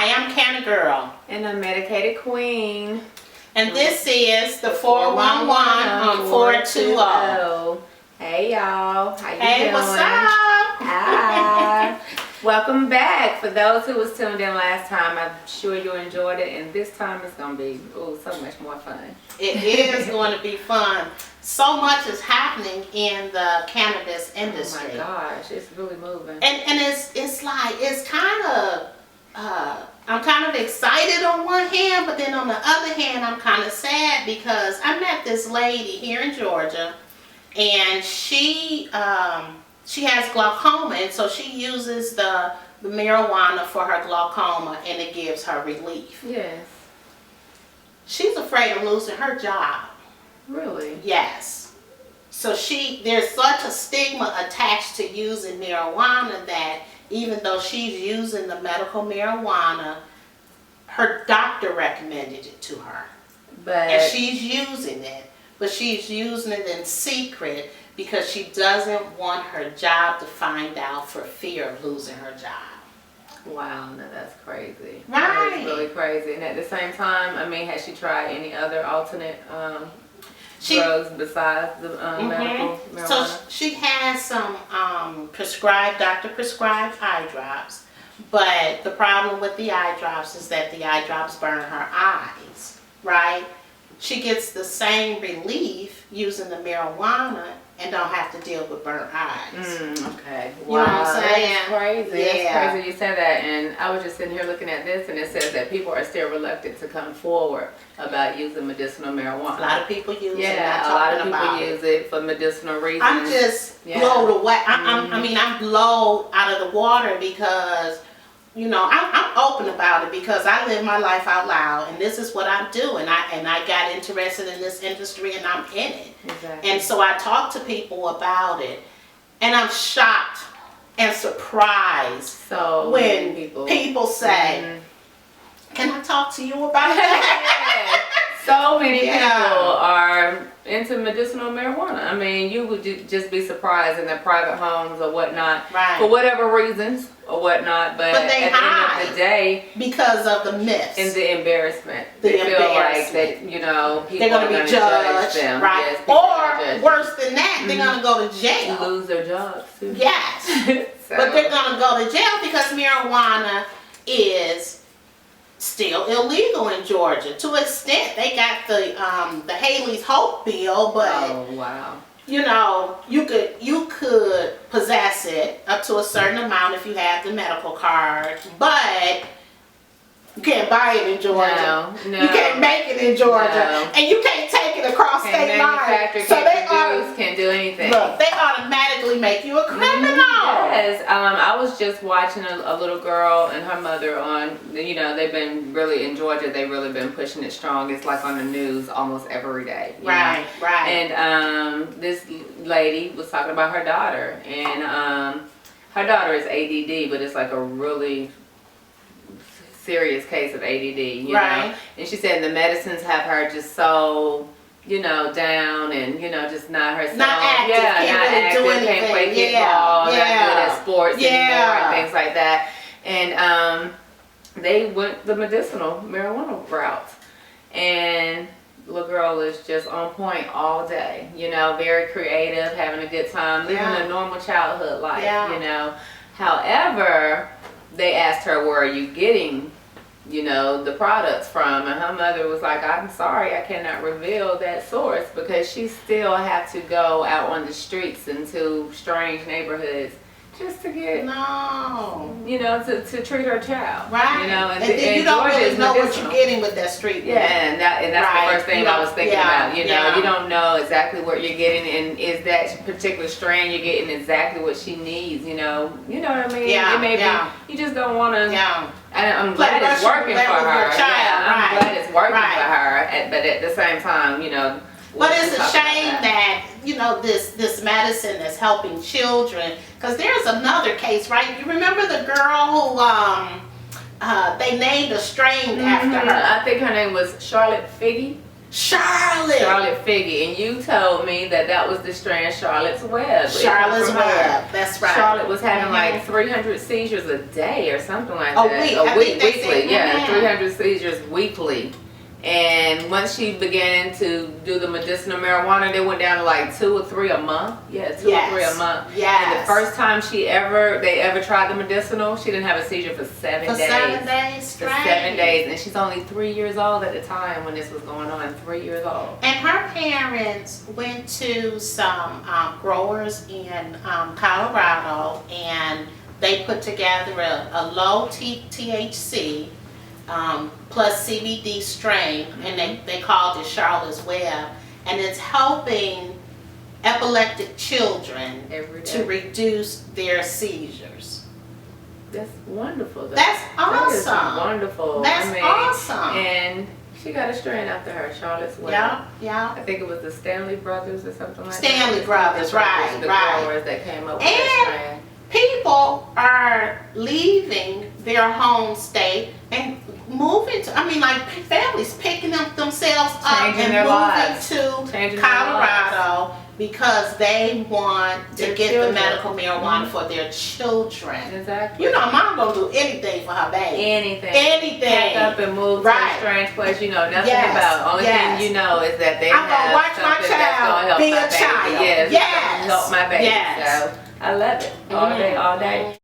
Hi, I'm Canna Girl. And the Medicated Queen. And this is the 411 on 420. Hey y'all, how you doing? Hey, what's up? Hi. Welcome back. For those who was tuned in last time, I'm sure you enjoyed it, and this time it's going to be so much more fun. It is going to be fun. So much is happening in the cannabis industry. Oh my gosh, it's really moving. And it's like, it's kind of, I'm kind of excited on one hand, but then on the other hand, I'm kind of sad because I met this lady here in Georgia, and she has glaucoma, and so she uses the marijuana for her glaucoma, and it gives her relief. Yes. She's afraid of losing her job. Really? Yes. So there's such a stigma attached to using marijuana that even though she's using the medical marijuana, her doctor recommended it to her. And she's using it, but she's using it in secret because she doesn't want her job to find out for fear of losing her job. Wow, no, that's crazy. Right. That's really crazy. And at the same time, I mean, has she tried any other alternate drugs besides the medical marijuana? So she has some doctor-prescribed eye drops, but the problem with the eye drops is that the eye drops burn her eyes, right? She gets the same relief using the marijuana and don't have to deal with burnt eyes. Okay. Wow. You know what I'm saying? That's crazy. Yeah. That's crazy you said that. And I was just sitting here looking at this, and it says that people are still reluctant to come forward about using medicinal marijuana. A lot of people use it. Yeah, a lot of people use it for medicinal reasons. I'm just blown away. I'm blown out of the water because, you know, I'm open about it because I live my life out loud, and this is what I do, and I got interested in this industry, and I'm in it. Exactly. And so I talk to people about it, and I'm shocked and surprised when people say, "Can I talk to you about that?" So many people are into medicinal marijuana. I mean, you would just be surprised in their private homes or whatnot, for whatever reasons or whatnot. But they at the end of the day, because of the myths and the embarrassment, they feel like that, you know, people they're going to be judged, them. right? Yes, or worse than that, they're going to go to jail. Lose their jobs too. Yes, but they're going to go to jail because marijuana is still illegal in Georgia. To an extent, they got the Haley's Hope bill, but you know, you could possess it up to a certain amount if you have the medical card, but you can't buy it in Georgia. No. You can't make it in Georgia, and you can't take it across state lines. So they can't do anything. Look, they automatically make you a criminal. Yes, I was just watching a little girl and her mother on. You know, they've been really in Georgia. They've really been pushing it strong. It's like on the news almost every day. Right. And this lady was talking about her daughter, and her daughter is ADD, but it's like a really serious case of ADD, you know, and she said the medicines have her just so, you know, down and, you know, just not herself. Not active, can't play kickball, not good at sports anymore and things like that. And they went the medicinal marijuana route, and the little girl is just on point all day, you know, very creative, having a good time, living a normal childhood life, you know. However, they asked her, where are you getting, you know, the products from? And her mother was like, I'm sorry, I cannot reveal that source, because she still had to go out on the streets into strange neighborhoods just to get, you know, to treat her child. Right. You know, and then you don't really know what you're getting with that street. Yeah, and that's the first thing I was thinking about. You know, you don't know exactly what you're getting, and is that particular strain you're getting exactly what she needs, you know what I mean? Yeah, it may be, you just don't want to, and I'm glad it's working for her. I'm glad it's working for her, but at the same time, you know. But it's a shame that, you know, this medicine is helping children. Because there's another case, right? You remember the girl who they named a strain after her? I think her name was Charlotte Figgy. Charlotte Figgy, and you told me that was the strand Charlotte's Web. Charlotte's Web, that's right. Charlotte was having like 300 seizures a day or something like a that. week, weekly, yeah, 300 seizures weekly. And once she began to do the medicinal marijuana, they went down to like 2 or 3 a month. Yeah, 2 or 3 a month. Yes. And the first time they ever tried the medicinal, she didn't have a seizure for 7 days. 7 days straight. For 7 days, and she's only 3 years old at the time when this was going on. 3 years old. And her parents went to some growers in Colorado, and they put together a low THC. Plus CBD strain, and they called it Charlotte's Web, and it's helping epileptic children to reduce their seizures. That's wonderful. That's awesome. That is wonderful. That's awesome. And she got a strain after her, Charlotte's Web. Yeah. I think it was the Stanley Brothers or something like that. Stanley Brothers, right. The growers that came up with that strain. People are leaving their home state and moving to, families picking up themselves up and moving to Colorado because they want to get the medical marijuana for their children. Exactly. You know, mom gonna do anything for her baby. Anything. Pack up and move to a strange place you know nothing about. Only thing you know is that I'm gonna watch my child be a child. Yes. Help my baby. Yes. So I love it all day, all day.